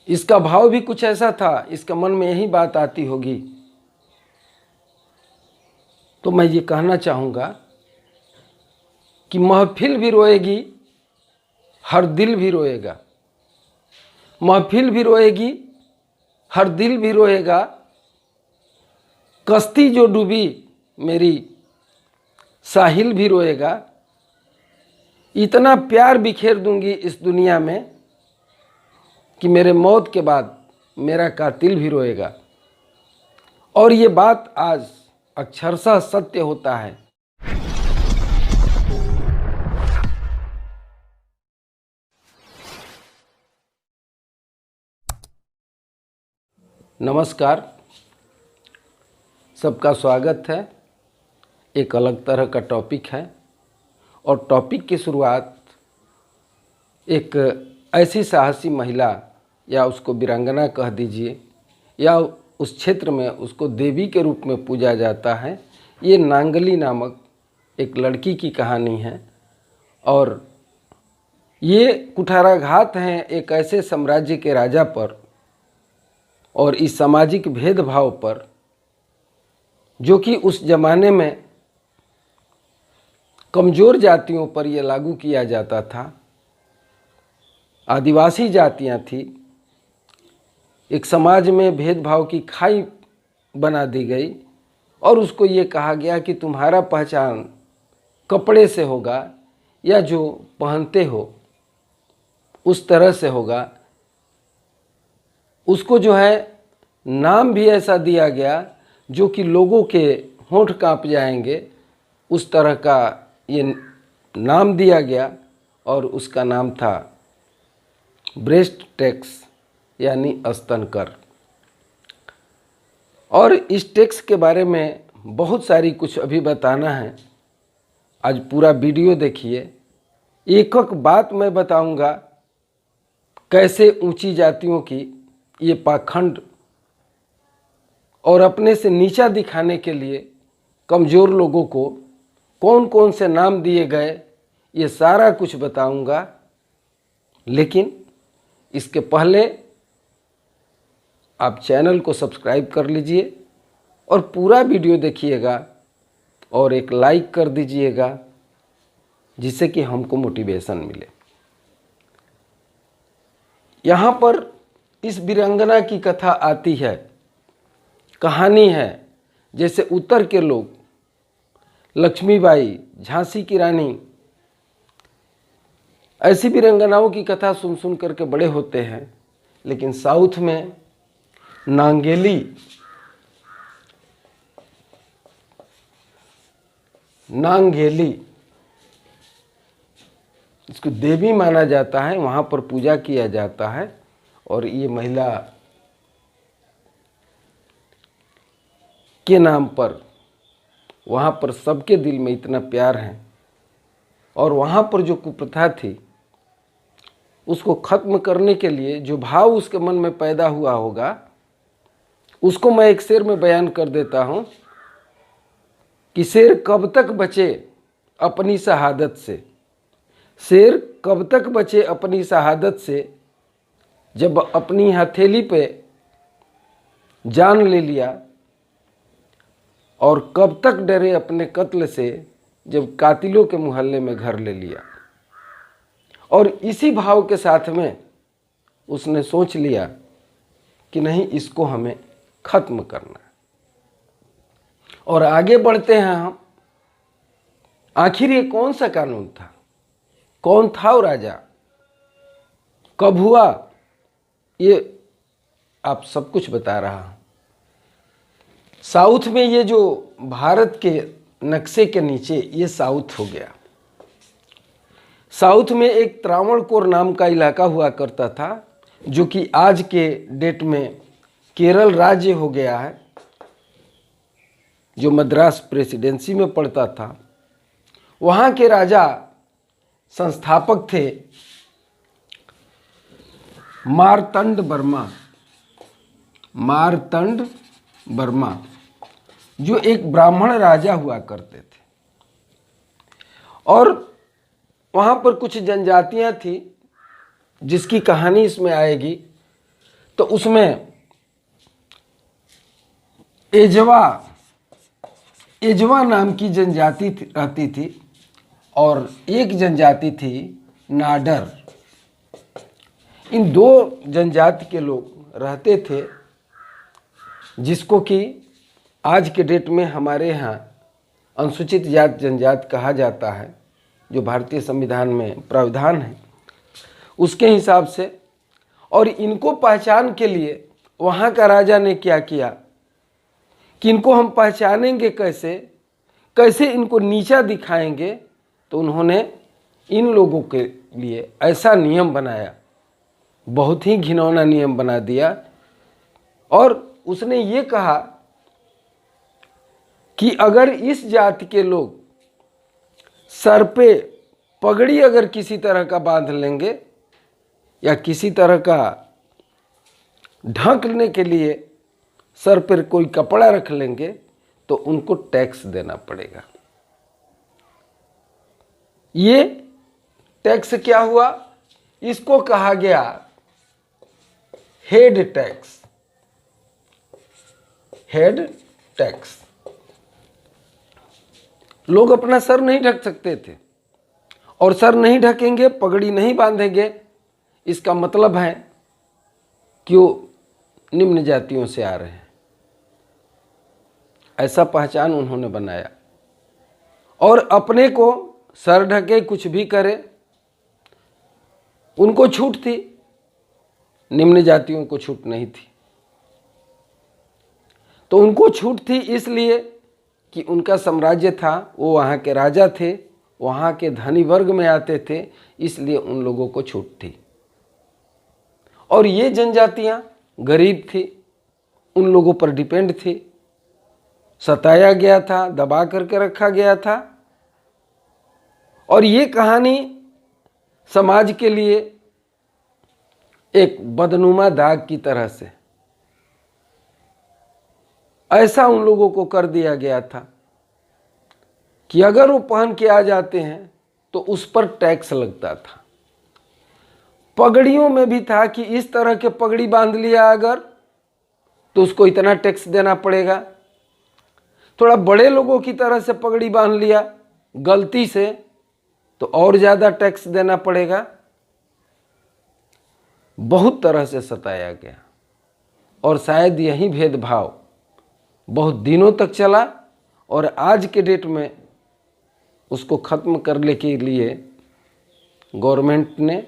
इसका भाव भी कुछ ऐसा था, इसका मन में यही बात आती होगी। तो मैं ये कहना चाहूँगा कि महफिल भी रोएगी, हर दिल भी रोएगा। महफिल भी रोएगी, हर दिल भी रोएगा। कश्ती जो डूबी मेरी, साहिल भी रोएगा। इतना प्यार बिखेर दूंगी इस दुनिया में कि मेरे मौत के बाद मेरा कातिल भी रोएगा। और ये बात आज अक्षरशः सत्य होता है। नमस्कार, सबका स्वागत है। एक अलग तरह का टॉपिक है और टॉपिक की शुरुआत एक ऐसी साहसी महिला या उसको वीरांगना कह दीजिए, या उस क्षेत्र में उसको देवी के रूप में पूजा जाता है, ये नांगली नामक एक लड़की की कहानी है। और ये कुठाराघात हैं एक ऐसे साम्राज्य के राजा पर और इस सामाजिक भेदभाव पर जो कि उस जमाने में कमज़ोर जातियों पर यह लागू किया जाता था। आदिवासी जातियां थी, एक समाज में भेदभाव की खाई बना दी गई और उसको ये कहा गया कि तुम्हारा पहचान कपड़े से होगा या जो पहनते हो उस तरह से होगा। उसको जो है नाम भी ऐसा दिया गया जो कि लोगों के होंठ कांप जाएंगे, उस तरह का ये नाम दिया गया। और उसका नाम था ब्रेस्ट टैक्स यानी स्तनकर। और इस टैक्स के बारे में बहुत सारी कुछ अभी बताना है। आज पूरा वीडियो देखिए, एक एक बात मैं बताऊंगा कैसे ऊंची जातियों की ये पाखंड और अपने से नीचा दिखाने के लिए कमज़ोर लोगों को कौन कौन से नाम दिए गए, ये सारा कुछ बताऊंगा। लेकिन इसके पहले आप चैनल को सब्सक्राइब कर लीजिए और पूरा वीडियो देखिएगा और एक लाइक कर दीजिएगा, जिससे कि हमको मोटिवेशन मिले। यहाँ पर इस वीरांगना की कथा आती है, कहानी है। जैसे उत्तर के लोग लक्ष्मीबाई, झांसी की रानी, ऐसी वीरांगनाओं की कथा सुन सुन करके बड़े होते हैं। लेकिन साउथ में नांगेली, इसको देवी माना जाता है, वहाँ पर पूजा किया जाता है। और ये महिला के नाम पर वहाँ पर सबके दिल में इतना प्यार है। और वहाँ पर जो कुप्रथा थी उसको ख़त्म करने के लिए जो भाव उसके मन में पैदा हुआ होगा, उसको मैं एक शेर में बयान कर देता हूँ कि शेर कब तक बचे अपनी शहादत से। शेर कब तक बचे अपनी शहादत से, जब अपनी हथेली पे जान ले लिया। और कब तक डरे अपने कत्ल से, जब कातिलों के मुहल्ले में घर ले लिया। और इसी भाव के साथ में उसने सोच लिया कि नहीं, इसको हमें ख़त्म करना है। और आगे बढ़ते हैं हम। आखिर ये कौन सा कानून था, कौन था वो राजा, कब हुआ, ये आप सब कुछ बता रहा हूँ। साउथ में ये जो भारत के नक्शे के नीचे ये साउथ हो गया। साउथ में एक त्रावणकोर नाम का इलाका हुआ करता था, जो कि आज के डेट में केरल राज्य हो गया है, जो मद्रास प्रेसिडेंसी में पड़ता था। वहाँ के राजा संस्थापक थे मार्तंड वर्मा, जो एक ब्राह्मण राजा हुआ करते थे। और वहाँ पर कुछ जनजातियाँ थी जिसकी कहानी इसमें आएगी। तो उसमें एजवा नाम की जनजाति रहती थी और एक जनजाति थी नाडर। इन दो जनजाति के लोग रहते थे, जिसको कि आज के डेट में हमारे यहाँ अनुसूचित जाति जनजाति कहा जाता है, जो भारतीय संविधान में प्रावधान है उसके हिसाब से। और इनको पहचान के लिए वहाँ का राजा ने क्या किया कि इनको हम पहचानेंगे कैसे, कैसे इनको नीचा दिखाएंगे, तो उन्होंने इन लोगों के लिए ऐसा नियम बनाया, बहुत ही घिनौना नियम बना दिया। और उसने ये कहा कि अगर इस जाति के लोग सर पे पगड़ी अगर किसी तरह का बांध लेंगे या किसी तरह का ढकने के लिए सर पर कोई कपड़ा रख लेंगे तो उनको टैक्स देना पड़ेगा। ये टैक्स क्या हुआ, इसको कहा गया हेड टैक्स। Head tax. लोग अपना सर नहीं ढक सकते थे, और सर नहीं ढकेंगे, पगड़ी नहीं बांधेंगे, इसका मतलब है कि वो निम्न जातियों से आ रहे हैं। ऐसा पहचान उन्होंने बनाया। और अपने को सर ढके कुछ भी करे उनको छूट थी, निम्न जातियों को छूट नहीं थी। तो उनको छूट थी इसलिए कि उनका साम्राज्य था, वो वहाँ के राजा थे, वहाँ के धनी वर्ग में आते थे, इसलिए उन लोगों को छूट थी। और ये जनजातियाँ गरीब थी, उन लोगों पर डिपेंड थी, सताया गया था, दबा करके रखा गया था। और ये कहानी समाज के लिए एक बदनुमा दाग की तरह से ऐसा उन लोगों को कर दिया गया था कि अगर वो पहन के आ जाते हैं तो उस पर टैक्स लगता था। पगड़ियों में भी था कि इस तरह के पगड़ी बांध लिया अगर तो उसको इतना टैक्स देना पड़ेगा। थोड़ा बड़े लोगों की तरह से पगड़ी बांध लिया गलती से तो और ज़्यादा टैक्स देना पड़ेगा। बहुत तरह से सताया गया और शायद यही भेदभाव बहुत दिनों तक चला, और आज के डेट में उसको ख़त्म करने के लिए गवर्नमेंट ने,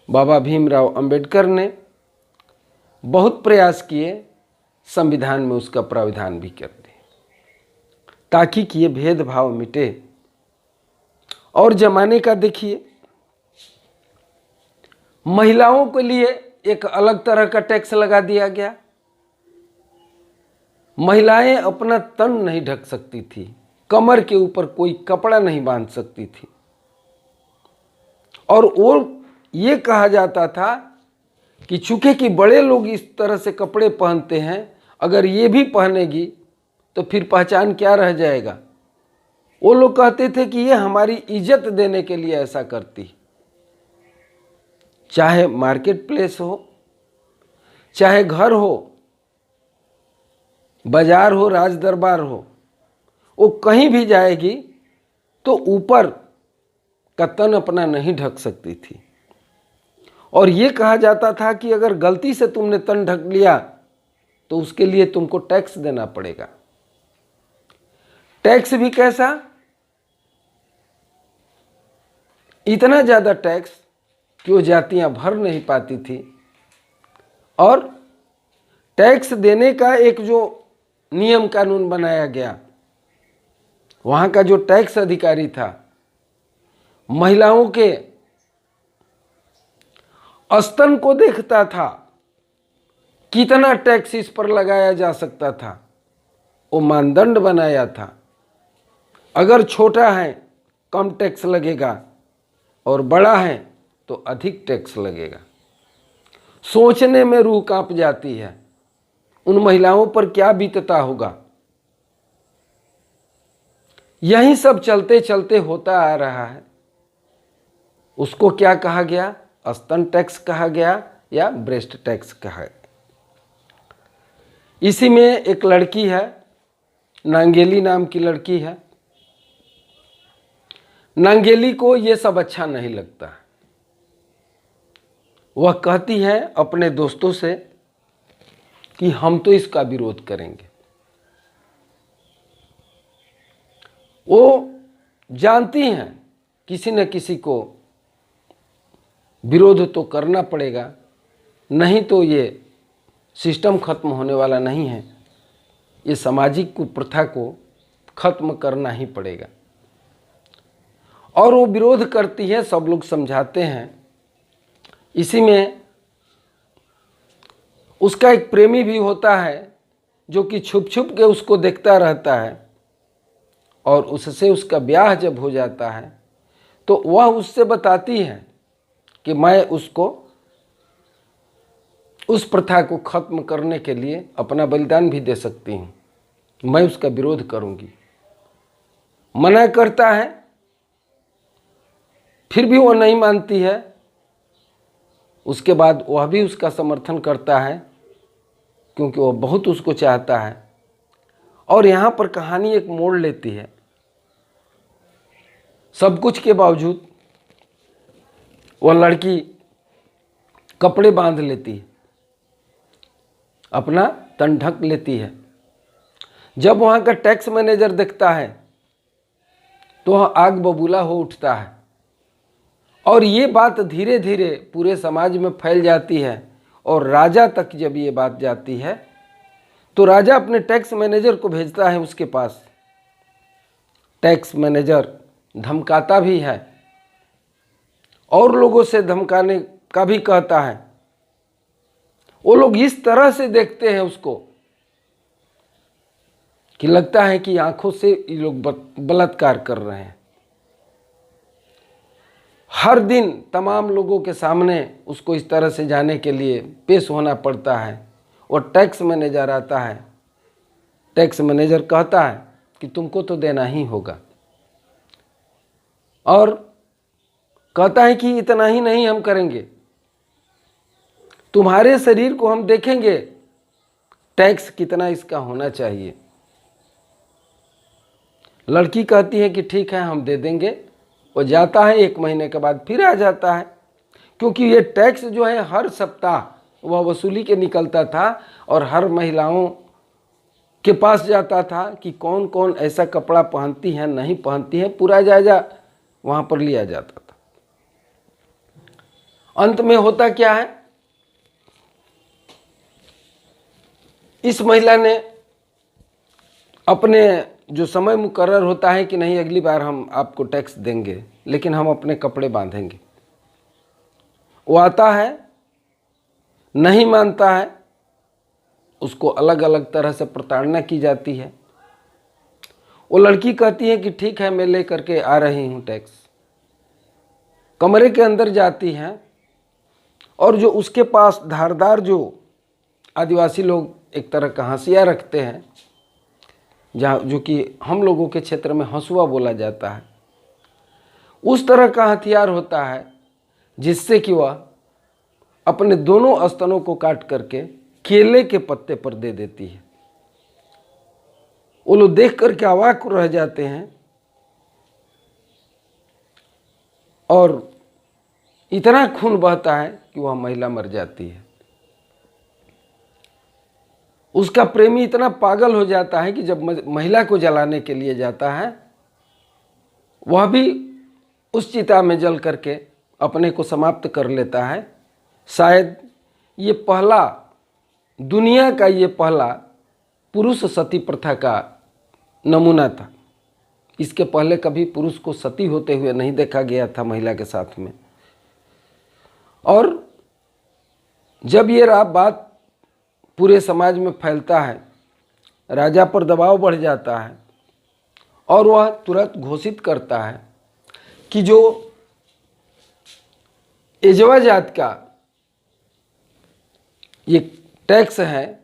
बाबा भीमराव अंबेडकर ने बहुत प्रयास किए, संविधान में उसका प्रावधान भी कर दिए ताकि कि ये भेदभाव मिटे। और जमाने का देखिए, महिलाओं के लिए एक अलग तरह का टैक्स लगा दिया गया। महिलाएं अपना तन नहीं ढक सकती थी, कमर के ऊपर कोई कपड़ा नहीं बांध सकती थी, और वो ये कहा जाता था कि चूंकि कि बड़े लोग इस तरह से कपड़े पहनते हैं, अगर ये भी पहनेगी तो फिर पहचान क्या रह जाएगा। वो लोग कहते थे कि ये हमारी इज्जत देने के लिए ऐसा करती। चाहे मार्केट प्लेस हो, चाहे घर हो, बाजार हो, राज दरबार हो, वो कहीं भी जाएगी तो ऊपर का तन अपना नहीं ढक सकती थी। और ये कहा जाता था कि अगर गलती से तुमने तन ढक लिया तो उसके लिए तुमको टैक्स देना पड़ेगा। टैक्स भी कैसा, इतना ज़्यादा टैक्स कि वो जातियां भर नहीं पाती थी। और टैक्स देने का एक जो नियम कानून बनाया गया, वहाँ का जो टैक्स अधिकारी था, महिलाओं के स्तन को देखता था, कितना टैक्स इस पर लगाया जा सकता था, वो मानदंड बनाया था। अगर छोटा है कम टैक्स लगेगा और बड़ा है तो अधिक टैक्स लगेगा। सोचने में रूह कांप जाती है, उन महिलाओं पर क्या बीतता होगा। यही सब चलते चलते होता आ रहा है। उसको क्या कहा गया, स्तन टैक्स कहा गया, या ब्रेस्ट टैक्स का है। इसी में एक लड़की है, नांगेली नाम की लड़की है। नांगेली को ये सब अच्छा नहीं लगता है। वह कहती है अपने दोस्तों से कि हम तो इसका विरोध करेंगे। वो जानती हैं किसी न किसी को विरोध तो करना पड़ेगा, नहीं तो ये सिस्टम खत्म होने वाला नहीं है। ये सामाजिक कुप्रथा को खत्म करना ही पड़ेगा। और वो विरोध करती है, सब लोग समझाते हैं। इसी में उसका एक प्रेमी भी होता है जो कि छुप छुप के उसको देखता रहता है, और उससे उसका ब्याह जब हो जाता है तो वह उससे बताती है कि मैं उसको उस प्रथा को खत्म करने के लिए अपना बलिदान भी दे सकती हूँ, मैं उसका विरोध करूँगी। मना करता है, फिर भी वो नहीं मानती है। उसके बाद वह भी उसका समर्थन करता है क्योंकि वह बहुत उसको चाहता है। और यहाँ पर कहानी एक मोड़ लेती है। सब कुछ के बावजूद वह लड़की कपड़े बांध लेती है, अपना तन ढक लेती है। जब वहाँ का टैक्स मैनेजर देखता है तो वह आग बबूला हो उठता है, और ये बात धीरे धीरे पूरे समाज में फैल जाती है। और राजा तक जब ये बात जाती है तो राजा अपने टैक्स मैनेजर को भेजता है उसके पास। टैक्स मैनेजर धमकाता भी है और लोगों से धमकाने का भी कहता है। वो लोग इस तरह से देखते हैं उसको कि लगता है कि आंखों से ये लोग बलात्कार कर रहे हैं। हर दिन तमाम लोगों के सामने उसको इस तरह से जाने के लिए पेश होना पड़ता है। और टैक्स मैनेजर आता है। टैक्स मैनेजर कहता है कि तुमको तो देना ही होगा, और कहता है कि इतना ही नहीं हम करेंगे, तुम्हारे शरीर को हम देखेंगे टैक्स कितना इसका होना चाहिए। लड़की कहती है कि ठीक है हम दे देंगे। वो जाता है, 1 महीने के बाद फिर आ जाता है, क्योंकि ये टैक्स जो है हर सप्ताह वह वसूली के निकलता था और हर महिलाओं के पास जाता था कि कौन कौन ऐसा कपड़ा पहनती है नहीं पहनती है, पूरा जायजा वहाँ पर लिया जाता था। अंत में होता क्या है, इस महिला ने अपने जो समय मुकर्रर होता है कि नहीं अगली बार हम आपको टैक्स देंगे, लेकिन हम अपने कपड़े बांधेंगे, वो आता है, नहीं मानता है, उसको अलग अलग तरह से प्रताड़ना की जाती है। वो लड़की कहती है कि ठीक है मैं ले करके आ रही हूँ टैक्स। कमरे के अंदर जाती है और जो उसके पास धारदार जो आदिवासी लोग एक तरह का हंसिया रखते हैं, जहाँ जो कि हम लोगों के क्षेत्र में हंसुआ बोला जाता है, उस तरह का हथियार होता है जिससे कि वह अपने दोनों स्तनों को काट करके केले के पत्ते पर दे देती है। वो लोग देख करके अवाक रह जाते हैं और इतना खून बहता है कि वह महिला मर जाती है। उसका प्रेमी इतना पागल हो जाता है कि जब महिला को जलाने के लिए जाता है, वह भी उस चिता में जल करके अपने को समाप्त कर लेता है। शायद ये पहला दुनिया का ये पहला पुरुष सती प्रथा का नमूना था। इसके पहले कभी पुरुष को सती होते हुए नहीं देखा गया था महिला के साथ में। और जब ये बात पूरे समाज में फैलता है, राजा पर दबाव बढ़ जाता है और वह तुरंत घोषित करता है कि जो एजवा जात का ये टैक्स है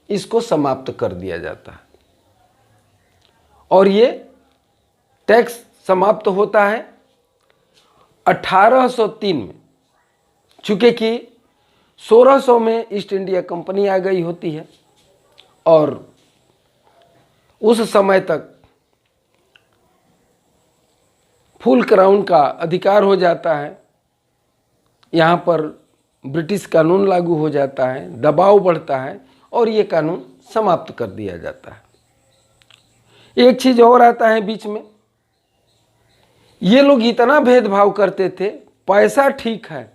इसको समाप्त कर दिया जाता है। और ये टैक्स समाप्त होता है 1803 में, चूँकि कि 1600 में ईस्ट इंडिया कंपनी आ गई होती है और उस समय तक फुल क्राउन का अधिकार हो जाता है। यहाँ पर ब्रिटिश कानून लागू हो जाता है, दबाव बढ़ता है और ये कानून समाप्त कर दिया जाता है। एक चीज़ और आता है बीच में, ये लोग इतना भेदभाव करते थे। पैसा ठीक है,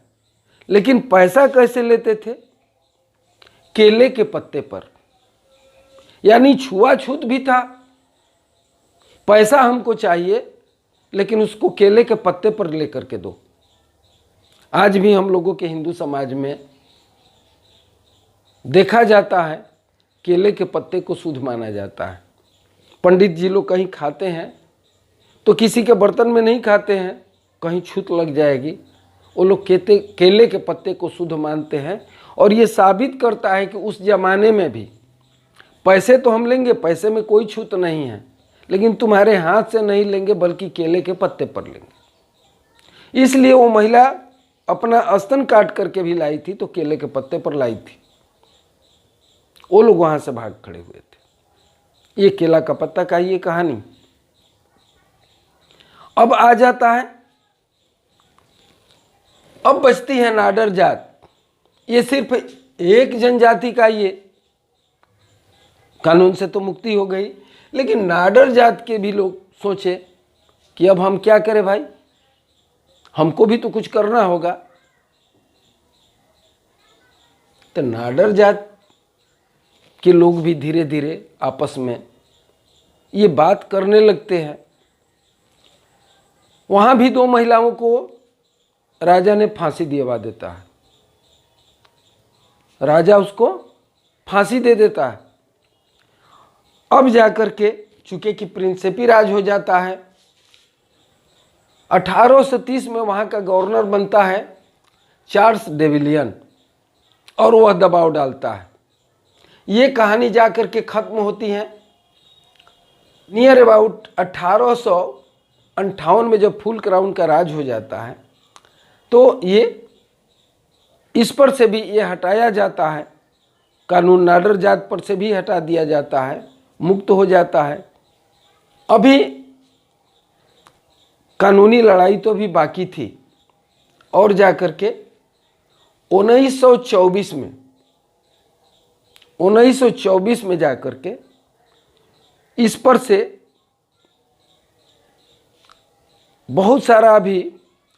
लेकिन पैसा कैसे लेते थे? केले के पत्ते पर, यानी छुआछूत भी था। पैसा हमको चाहिए, लेकिन उसको केले के पत्ते पर लेकर के दो। आज भी हम लोगों के हिंदू समाज में देखा जाता है, केले के पत्ते को शुद्ध माना जाता है। पंडित जी लोग कहीं खाते हैं तो किसी के बर्तन में नहीं खाते हैं, कहीं छूत लग जाएगी। वो लोग केले के पत्ते को शुद्ध मानते हैं और ये साबित करता है कि उस जमाने में भी पैसे तो हम लेंगे, पैसे में कोई छूत नहीं है, लेकिन तुम्हारे हाथ से नहीं लेंगे बल्कि केले के पत्ते पर लेंगे। इसलिए वो महिला अपना स्तन काट करके भी लाई थी तो केले के पत्ते पर लाई थी। वो लोग वहां से भाग खड़े हुए थे। ये केला का पत्ता का ये कहानी। अब आ जाता है, अब बचती है नाडर जात। ये सिर्फ एक जनजाति का ये कानून से तो मुक्ति हो गई, लेकिन नाडर जात के भी लोग सोचे कि अब हम क्या करें भाई, हमको भी तो कुछ करना होगा। तो नाडर जात के लोग भी धीरे धीरे आपस में ये बात करने लगते हैं। वहां भी दो महिलाओं को राजा ने फांसी दिलवा देता है। राजा उसको फांसी दे देता है। अब जाकर के चूंकि कि प्रिंसिपी राज हो जाता है, 1830 में वहाँ का गवर्नर बनता है चार्ल्स डेविलियन और वह दबाव डालता है। ये कहानी जाकर के खत्म होती है नियर अबाउट 1858 में, जब फुल क्राउन का राज हो जाता है तो ये इस पर से भी ये हटाया जाता है। कानून नाडर जात पर से भी हटा दिया जाता है, मुक्त हो जाता है। अभी कानूनी लड़ाई तो भी बाकी थी और जाकर के 1924 में जाकर के इस पर से बहुत सारा अभी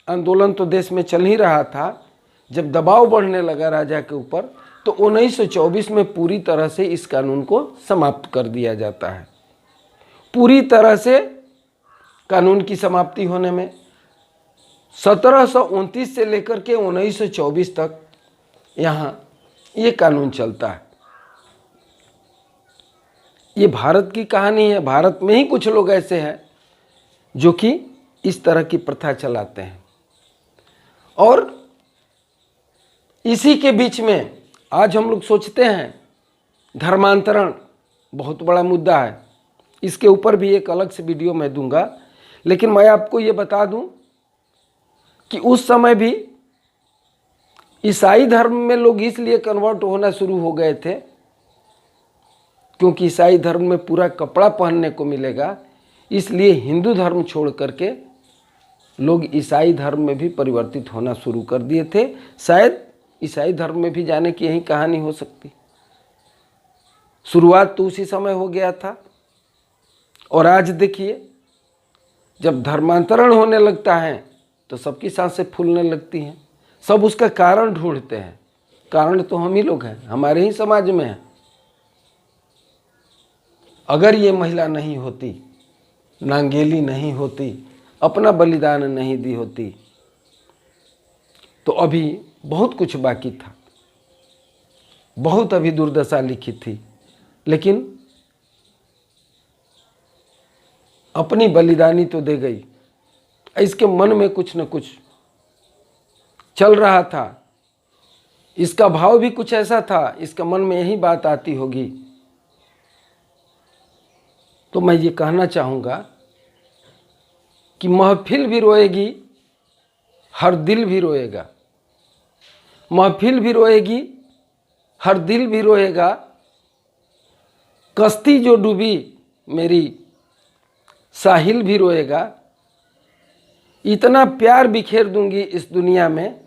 आंदोलन तो देश में चल ही रहा था। जब दबाव बढ़ने लगा राजा के ऊपर तो 1924 में पूरी तरह से इस कानून को समाप्त कर दिया जाता है। पूरी तरह से कानून की समाप्ति होने में 1729 से लेकर के 1924 तक यहाँ ये कानून चलता है। ये भारत की कहानी है। भारत में ही कुछ लोग ऐसे हैं जो कि इस तरह की प्रथा चलाते हैं। और इसी के बीच में आज हम लोग सोचते हैं धर्मांतरण बहुत बड़ा मुद्दा है। इसके ऊपर भी एक अलग से वीडियो मैं दूंगा, लेकिन मैं आपको ये बता दूं कि उस समय भी ईसाई धर्म में लोग इसलिए कन्वर्ट होना शुरू हो गए थे क्योंकि ईसाई धर्म में पूरा कपड़ा पहनने को मिलेगा, इसलिए हिंदू धर्म छोड़ करके लोग ईसाई धर्म में भी परिवर्तित होना शुरू कर दिए थे। शायद ईसाई धर्म में भी जाने की यही कहानी हो सकती। शुरुआत तो उसी समय हो गया था और आज देखिए जब धर्मांतरण होने लगता है तो सबकी सांसें फूलने लगती हैं। सब उसका कारण ढूंढते हैं। कारण तो हम ही लोग हैं, हमारे ही समाज में है। अगर ये महिला नहीं होती, नांगेली नहीं होती, अपना बलिदान नहीं दी होती, तो अभी बहुत कुछ बाकी था, बहुत अभी दुर्दशा लिखी थी। लेकिन अपनी बलिदानी तो दे गई। इसके मन में कुछ न कुछ चल रहा था, इसका भाव भी कुछ ऐसा था, इसका मन में यही बात आती होगी। तो मैं ये कहना चाहूँगा कि महफिल भी रोएगी, हर दिल भी रोएगा। महफिल भी रोएगी, हर दिल भी रोएगा, कश्ती जो डूबी मेरी साहिल भी रोएगा। इतना प्यार बिखेर दूंगी इस दुनिया में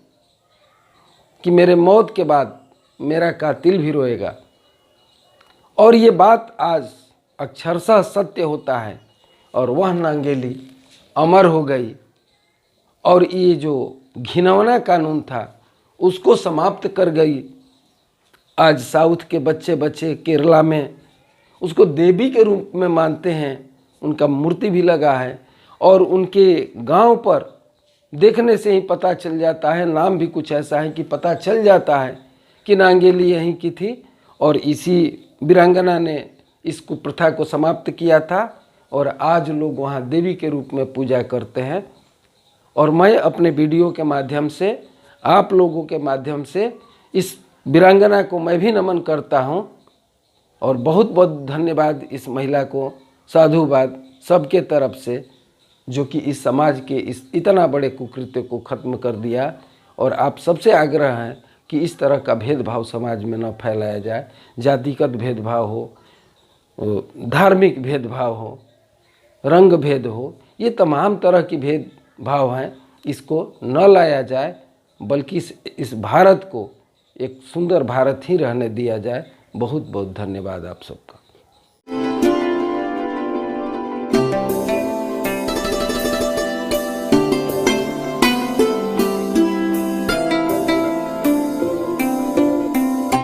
कि मेरे मौत के बाद मेरा कातिल भी रोएगा। और ये बात आज अक्षरशः सत्य होता है और वह नांगेली अमर हो गई और ये जो घिनौना कानून था उसको समाप्त कर गई। आज साउथ के बच्चे बच्चे केरला में उसको देवी के रूप में मानते हैं, उनका मूर्ति भी लगा है और उनके गांव पर देखने से ही पता चल जाता है, नाम भी कुछ ऐसा है कि पता चल जाता है कि नांगेली यहीं की थी और इसी वीरांगना ने इस कुप्रथा को समाप्त किया था और आज लोग वहाँ देवी के रूप में पूजा करते हैं। और मैं अपने वीडियो के माध्यम से, आप लोगों के माध्यम से इस वीरांगना को मैं भी नमन करता हूँ और बहुत बहुत धन्यवाद इस महिला को, साधुवाद सबके तरफ से, जो कि इस समाज के इस इतना बड़े कुकृत्य को ख़त्म कर दिया। और आप सबसे आग्रह है कि इस तरह का भेदभाव समाज में न फैलाया जाए, जातिगत भेदभाव हो, धार्मिक भेदभाव हो, रंग भेद हो, ये तमाम तरह की भेदभाव हैं, इसको न लाया जाए बल्कि इस भारत को एक सुंदर भारत ही रहने दिया जाए। बहुत बहुत धन्यवाद आप सबका।